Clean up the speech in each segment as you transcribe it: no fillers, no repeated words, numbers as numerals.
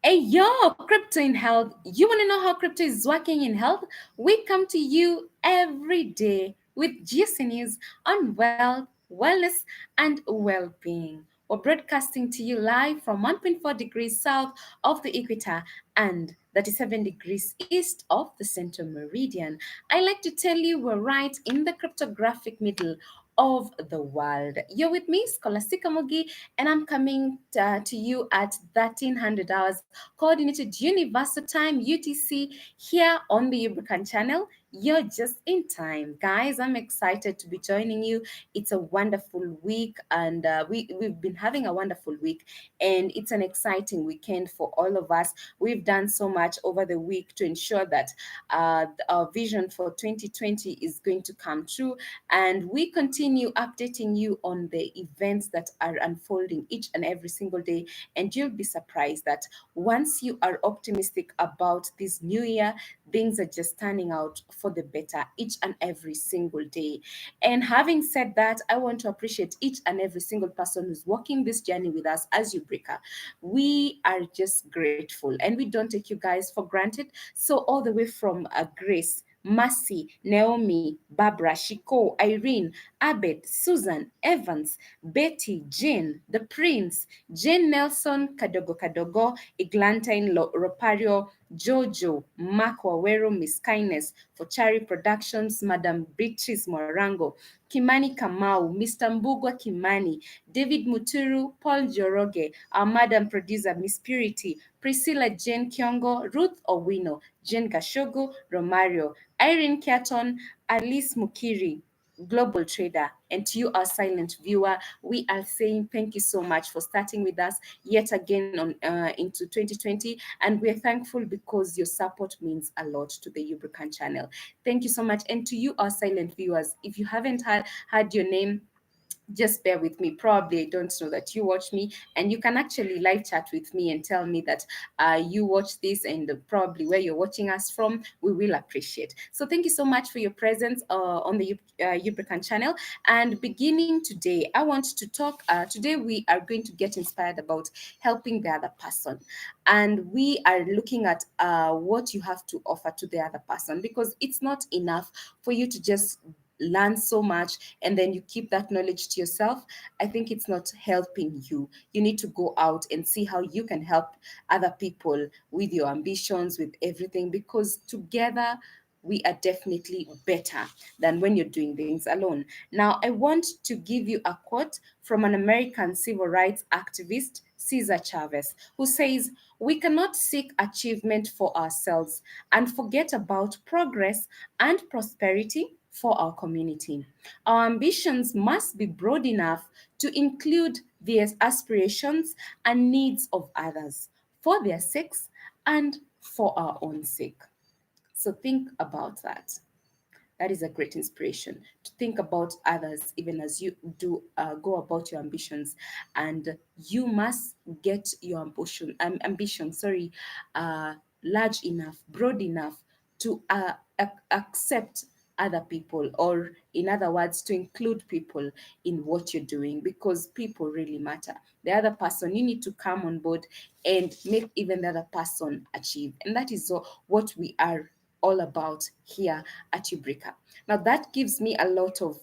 Hey yo, crypto in health. You want to know how crypto is working in health? We come to you every day with GC News on wealth, wellness, and well being. We're broadcasting to you live from 1.4 degrees south of the equator and 37 degrees east of the central meridian. I like to tell you we're right in the cryptographic middle of the world. You're with me, Scholastica Mogi, and I'm coming to you at 1300 hours coordinated universal time UTC here on the Ubrican channel. You're just in time, guys. I'm excited to be joining you. It's a wonderful week, and we've been having a wonderful week, and it's an exciting weekend for all of us. We've done so much over the week to ensure that our vision for 2020 is going to come true, and we continue updating you on the events that are unfolding each and every single day. And you'll be surprised that once you are optimistic about this new year, things are just turning out for the better each and every single day. And having said that, I want to appreciate each and every single person who's walking this journey with us as Ubrica. We are just grateful and we don't take you guys for granted. So, all the way from Grace, Mercy, Naomi, Barbara, Shiko, Irene, Abed, Susan, Evans, Betty, Jane, The Prince, Jane Nelson, Kadogo Kadogo, Eglantine Ropario, Jojo, Mark Wawero, Miss Kindness, Fochari Productions, Madam Beatrice Morango, Kimani Kamau, Mr. Mbugwa Kimani, David Muturu, Paul Joroge, our Madam Producer, Miss Purity, Priscilla Jane Kiongo, Ruth Owino, Jane Gashogo, Romario, Irene Kiaton, Alice Mukiri, global trader, and to you, our silent viewer, we are saying thank you so much for starting with us yet again on into 2020, and we're thankful because your support means a lot to the Ubrican channel. Thank you so much, and to you, our silent viewers, if you haven't had your name, just bear with me. Probably I don't know that you watch me, and you can actually live chat with me and tell me that you watch this and probably where you're watching us from. We will appreciate. So thank you so much for your presence on the Ubrican channel. And beginning today, I want to talk. Today we are going to get inspired about helping the other person, and we are looking at what you have to offer to the other person, because it's not enough for you to just learn so much and then you keep that knowledge to yourself. I think it's not helping you. You need to go out and see how you can help other people with your ambitions, with everything, because together we are definitely better than when you're doing things alone. Now, I want to give you a quote from an American civil rights activist, Cesar Chavez, who says, "We cannot seek achievement for ourselves and forget about progress and prosperity for our community. Our ambitions must be broad enough to include the aspirations and needs of others for their sakes and for our own sake." So think about that. That is a great inspiration to think about others even as you do go about your ambitions, and you must get your ambition, sorry, uh, large enough, broad enough to accept other people, or in other words, to include people in what you're doing, because people really matter. The other person, you need to come on board and make even the other person achieve, and that is what we are all about here at Ubrica. Now, that gives me a lot of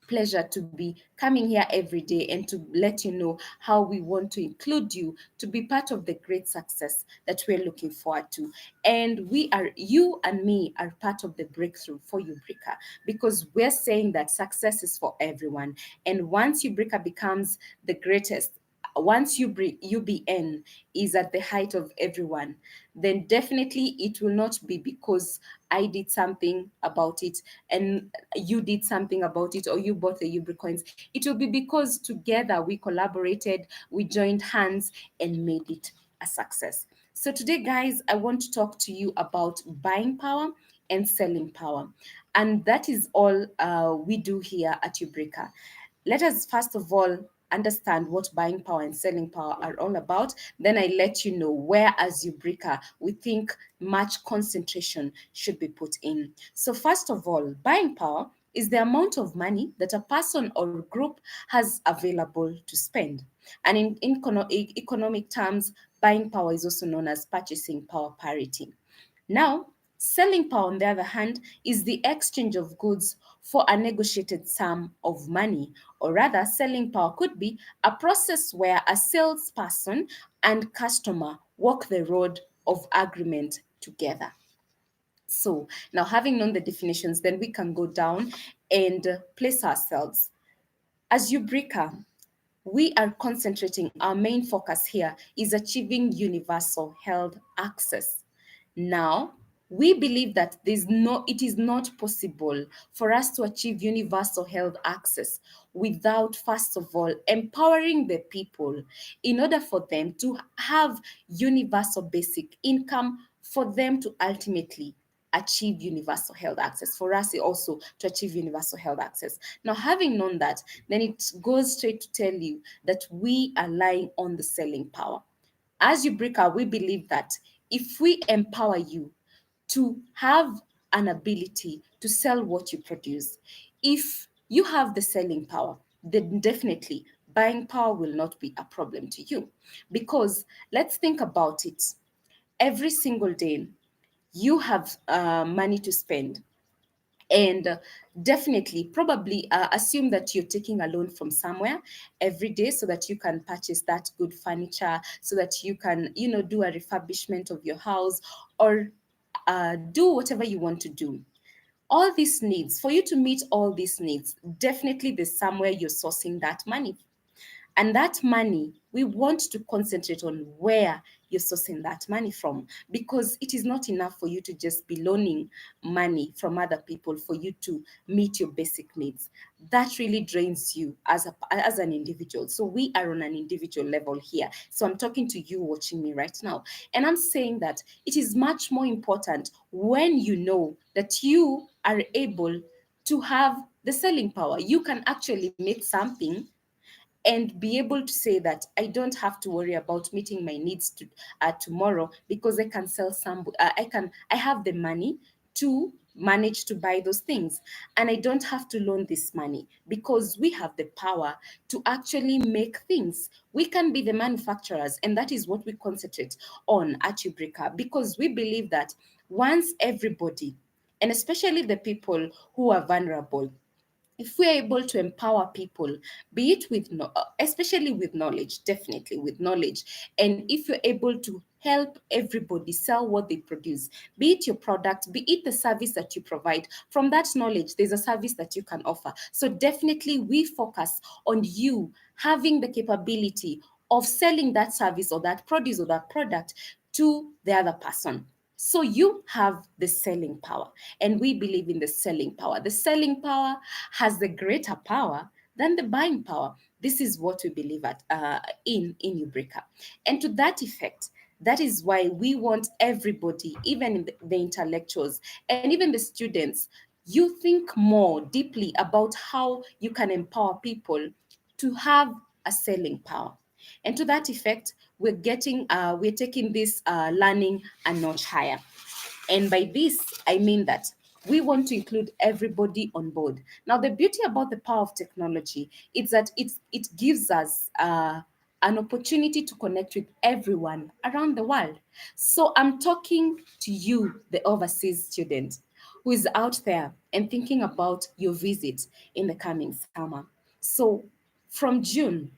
pleasure to be coming here every day and to let you know how we want to include you to be part of the great success that we're looking forward to. And you and me are part of the breakthrough for Ubrica, because we're saying that success is for everyone. And once Ubrica becomes the greatest, once UBN is at the height of everyone, then definitely it will not be because I did something about it and you did something about it, or you bought the Ubricoins. It will be because together we collaborated, we joined hands, and made it a success. So today, guys, I want to talk to you about buying power and selling power. And that is all we do here at Ubrica. Let us first of all understand what buying power and selling power are all about. Then I let you know where, as Ubrica, we think much concentration should be put in. So, first of all, buying power is the amount of money that a person or group has available to spend. And in economic terms, buying power is also known as purchasing power parity. Now, selling power, on the other hand, is the exchange of goods for a negotiated sum of money, or rather, selling power could be a process where a salesperson and customer walk the road of agreement together. So, now having known the definitions, then we can go down and place ourselves. As Ubrica, we are concentrating, our main focus here is achieving universal health access. Now, we believe that it is not possible for us to achieve universal health access without, first of all, empowering the people in order for them to have universal basic income, for them to ultimately achieve universal health access, for us also to achieve universal health access. Now, having known that, then it goes straight to tell you that we are lying on the selling power. As Ubrica, we believe that if we empower you to have an ability to sell what you produce, if you have the selling power, then definitely buying power will not be a problem to you. Because let's think about it. Every single day, you have money to spend, and definitely probably assume that you're taking a loan from somewhere every day so that you can purchase that good furniture, so that you can, do a refurbishment of your house, or do whatever you want to do. All these needs, for you to meet all these needs, definitely there's somewhere you're sourcing that money. And that money, we want to concentrate on where you're sourcing that money from, because it is not enough for you to just be loaning money from other people for you to meet your basic needs. That really drains you as an individual. So we are on an individual level here. So I'm talking to you watching me right now. And I'm saying that it is much more important when you know that you are able to have the selling power. You can actually make something and be able to say that I don't have to worry about meeting my needs tomorrow, because I can sell some. I have the money to manage to buy those things, and I don't have to loan this money, because we have the power to actually make things. We can be the manufacturers, and that is what we concentrate on at Ubrica, because we believe that once everybody, and especially the people who are vulnerable, if we're able to empower people, be it with especially with knowledge, definitely with knowledge, and if you're able to help everybody sell what they produce, be it your product, be it the service that you provide, from that knowledge there's a service that you can offer. So definitely we focus on you having the capability of selling that service or that produce or that product to the other person. So you have the selling power, and we believe in the selling power. The selling power has the greater power than the buying power. This is what we believe in Ubrica. And to that effect, that is why we want everybody, even in the intellectuals and even the students, you think more deeply about how you can empower people to have a selling power. And to that effect, we're taking this learning a notch higher. And by this, I mean that we want to include everybody on board. Now, the beauty about the power of technology is that it gives us an opportunity to connect with everyone around the world. So I'm talking to you, the overseas student, who is out there and thinking about your visit in the coming summer. So from June,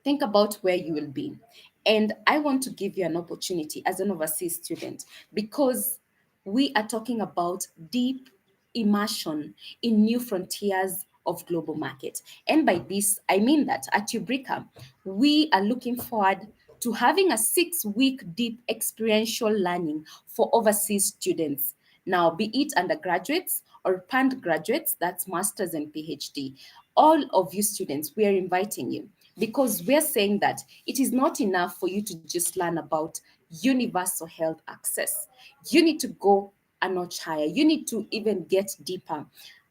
think about where you will be. And I want to give you an opportunity as an overseas student, because we are talking about deep immersion in new frontiers of global market. And by this, I mean that at Ubrica, we are looking forward to having a 6-week deep experiential learning for overseas students. Now, be it undergraduates or postgraduates, that's masters and PhD. All of you students, we are inviting you, because we're saying that it is not enough for you to just learn about universal health access. You need to go a notch higher. You need to even get deeper,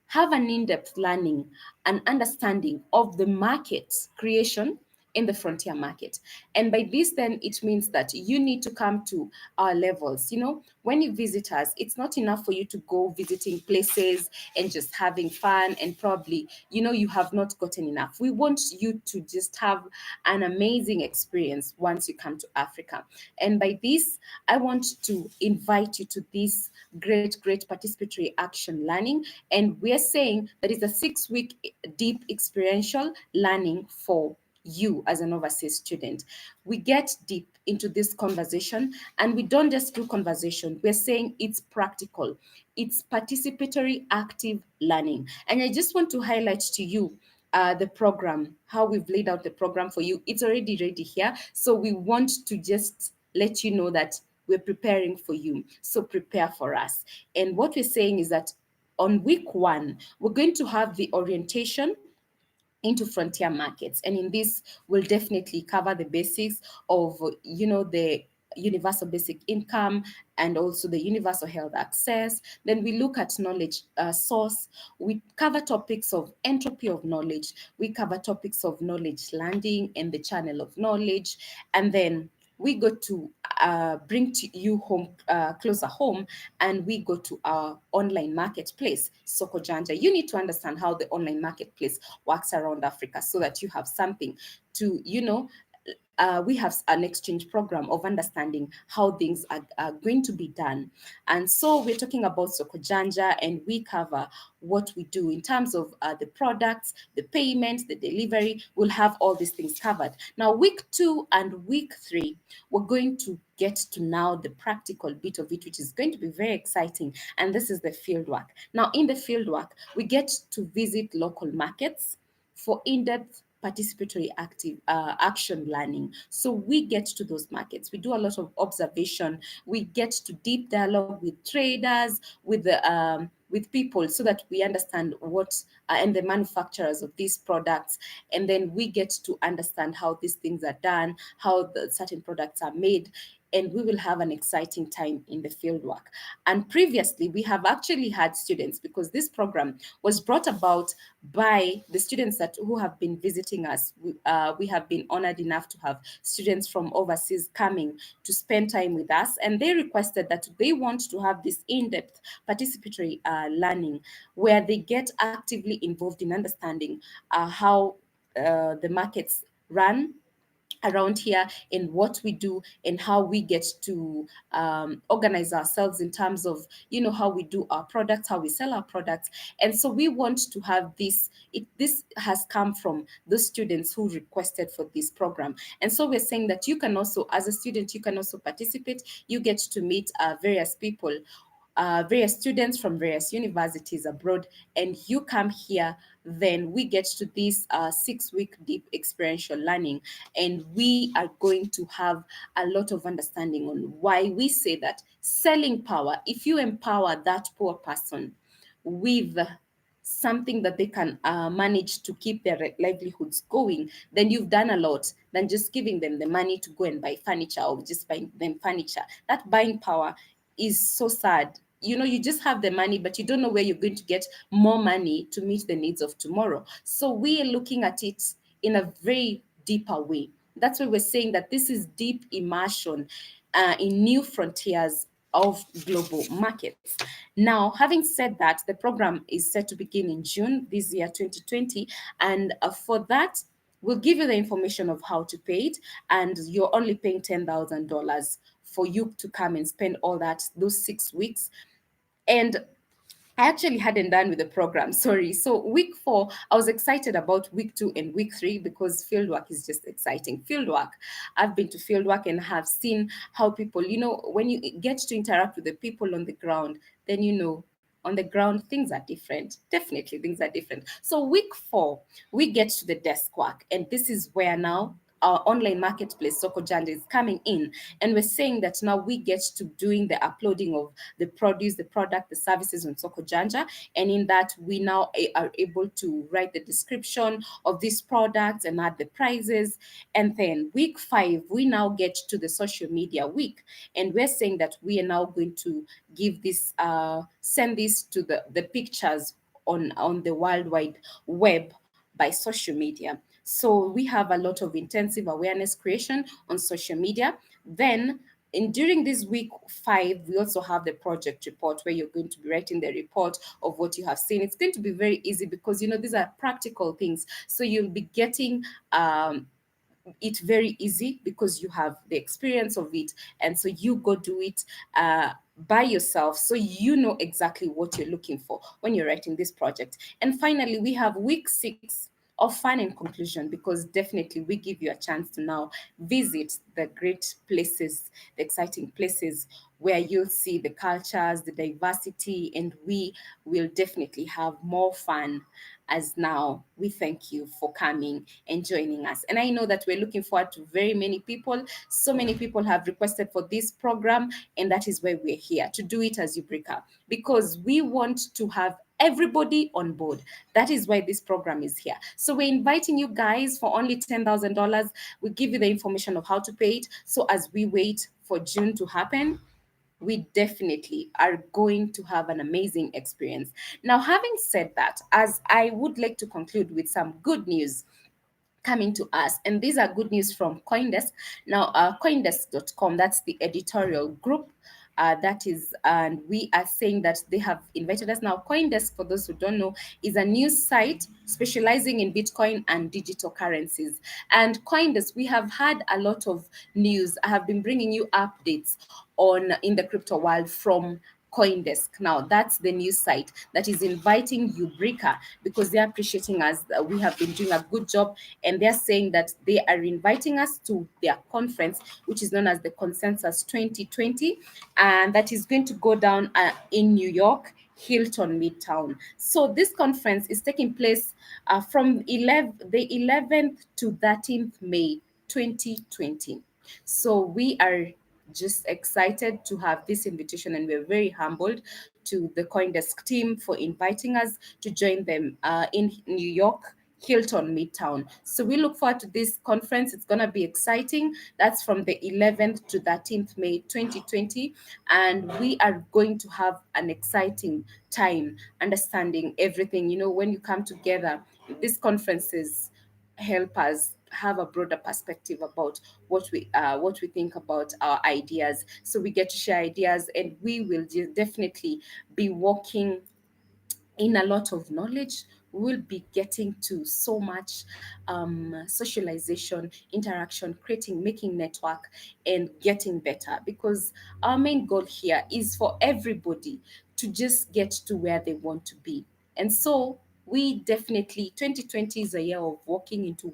have an in-depth learning and understanding of the market creation in the frontier market. And by this, then it means that you need to come to our levels. When you visit us, it's not enough for you to go visiting places and just having fun, and probably you have not gotten enough. We want you to just have an amazing experience once you come to Africa. And by this, I want to invite you to this great participatory action learning. And we're saying that it's a 6-week deep experiential learning for you as an overseas student. We get deep into this conversation, and we don't just do conversation. We're saying it's practical, it's participatory active learning. And I just want to highlight to you the program, how we've laid out the program for you. It's already ready here. So we want to just let you know that we're preparing for you. So prepare for us. And what we're saying is that on week 1, we're going to have the orientation into frontier markets, and in this we'll definitely cover the basics of the universal basic income and also the universal health access. Then we look at knowledge source. We cover topics of entropy of knowledge. We cover topics of knowledge landing and the channel of knowledge. And then we go to bring to you home, closer home, and we go to our online marketplace, Soko Janja. You need to understand how the online marketplace works around Africa so that you have something to, we have an exchange program of understanding how things are going to be done. And so we're talking about Soko Janja, and we cover what we do in terms of the products, the payment, the delivery. We'll have all these things covered. Now, week 2 and week 3, we're going to get to now the practical bit of it, which is going to be very exciting. And this is the field work. Now, in the field work, we get to visit local markets for in-depth participatory active action learning. So we get to those markets. We do a lot of observation. We get to deep dialogue with traders, with people, so that we understand what and the manufacturers of these products, and then we get to understand how these things are done, how the certain products are made, and we will have an exciting time in the fieldwork. And previously, we have actually had students, because this program was brought about by the students that who have been visiting us. We have been honored enough to have students from overseas coming to spend time with us, and they requested that they want to have this in-depth participatory learning where they get actively involved in understanding how the markets run around here, and what we do, and how we get to organize ourselves in terms of how we do our products, how we sell our products. And so we want to have this has come from the students who requested for this program. And so we're saying that you can also, as a student, you can also participate. You get to meet various people, various students from various universities abroad, and you come here. Then we get to this 6-week deep experiential learning, and we are going to have a lot of understanding on why we say that selling power, if you empower that poor person with something that they can manage to keep their livelihoods going, then you've done a lot than just giving them the money to go and buy furniture, or just buying them furniture. That buying power is so sad. You just have the money, but you don't know where you're going to get more money to meet the needs of tomorrow. So we are looking at it in a very deeper way. That's why we're saying that this is deep immersion in new frontiers of global markets. Now, having said that, the program is set to begin in June this year, 2020. And for that, we'll give you the information of how to pay it. And you're only paying $10,000 for you to come and spend those 6 weeks. And I actually hadn't done with the program, sorry. So week 4, I was excited about week 2 and week 3, because fieldwork is just exciting. Fieldwork, I've been to fieldwork and have seen how people, when you get to interact with the people on the ground, then on the ground things are different. Definitely things are different. So week 4, we get to the desk work, and this is where now our online marketplace Soko Janja is coming in, and we're saying that now we get to doing the uploading of the produce, the product, the services on Soko Janja. And in that, we now are able to write the description of these products and add the prices. And then week 5, we now get to the social media week. And we're saying that we are now going to give this, send this to the pictures on the World Wide Web by social media. So we have a lot of intensive awareness creation on social media. Then in during this week 5, we also have the project report where you're going to be writing the report of what you have seen. It's going to be very easy because these are practical things, so you'll be getting it very easy because you have the experience of it, and so you go do it by yourself, so you know exactly what you're looking for when you're writing this project. And finally, we have week 6 of fun and conclusion, because definitely we give you a chance to now visit the great places, the exciting places where you'll see the cultures, the diversity, and we will definitely have more fun. As now, we thank you for coming and joining us. And I know that we're looking forward to very many people. So many people have requested for this program, and that is why we're here to do it as Ubrica, because we want to have everybody on board. That is why this program is here. So we're inviting you guys for only $10,000. We give you the information of how to pay it. So as we wait for June to happen, we definitely are going to have an amazing experience. Now, having said that, as I would like to conclude with some good news coming to us, and these are good news from Coindesk. Now, Coindesk.com, that's the editorial group. That is, and we are saying that they have invited us. Now, Coindesk, for those who don't know, is a news site specializing in Bitcoin and digital currencies. And Coindesk, we have had a lot of news. I have been bringing you updates on in the crypto world from Coindesk. Now, that's the news site that is inviting Ubrica because they're appreciating us. We have been doing a good job, and they're saying that they are inviting us to their conference, which is known as the Consensus 2020, and that is going to go down in New York. Hilton Midtown. So this conference is taking place from the 11th to 13th May 2020. So we are just excited to have this invitation, and we're very humbled to the Coindesk team for inviting us to join them in New York. Hilton Midtown. So we look forward to this conference. It's going to be exciting. That's from the 11th to 13th May 2020. And we are going to have an exciting time understanding everything. When you come together, these conferences help us have a broader perspective about what we think about our ideas. So we get to share ideas, and we will definitely be working in a lot of knowledge. We'll be getting to so much socialization, interaction, creating, making network, and getting better, because our main goal here is for everybody to just get to where they want to be. And so we definitely, 2020 is a year of walking into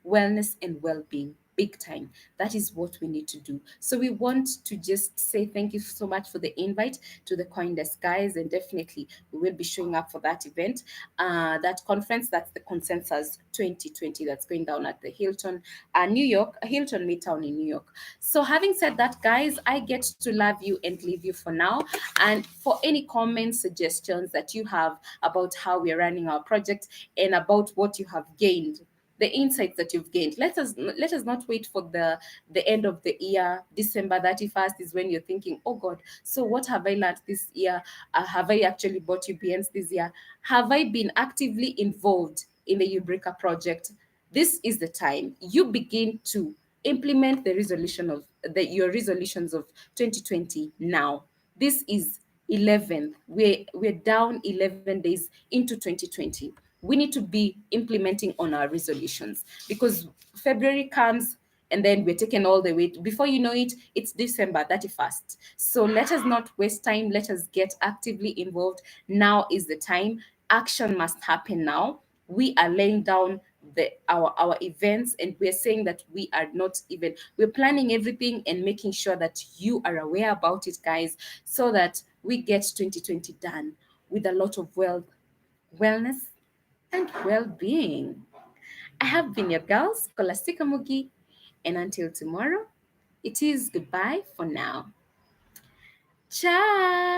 wellness and well-being big time. That is what we need to do. So we want to just say thank you so much for the invite to the Coindesk guys, and definitely we will be showing up for that event, that conference. That's the Consensus 2020 that's going down at the Hilton, New York, Hilton Midtown in New York. So having said that, guys, I get to love you and leave you for now. And for any comments, suggestions that you have about how we're running our project and about what you have gained, the insights that you've gained, let us not wait for the end of the year. December 31st is when you're thinking, oh God, so what have I learned this year? Have I actually bought UBNs this year? Have I been actively involved in the Ubrica project? This is the time you begin to implement your resolutions of 2020 now. This is 11th. We're down 11 days into 2020. We need to be implementing on our resolutions, because February comes and then we're taken all the way. Before you know it, it's December 31st. So let us not waste time. Let us get actively involved. Now is the time. Action must happen now. We are laying down our events, and we're saying that we're planning everything and making sure that you are aware about it, guys, so that we get 2020 done with a lot of wellness and well-being. I have been your girl, Scholastica Mugi, and until tomorrow, it is goodbye for now. Ciao!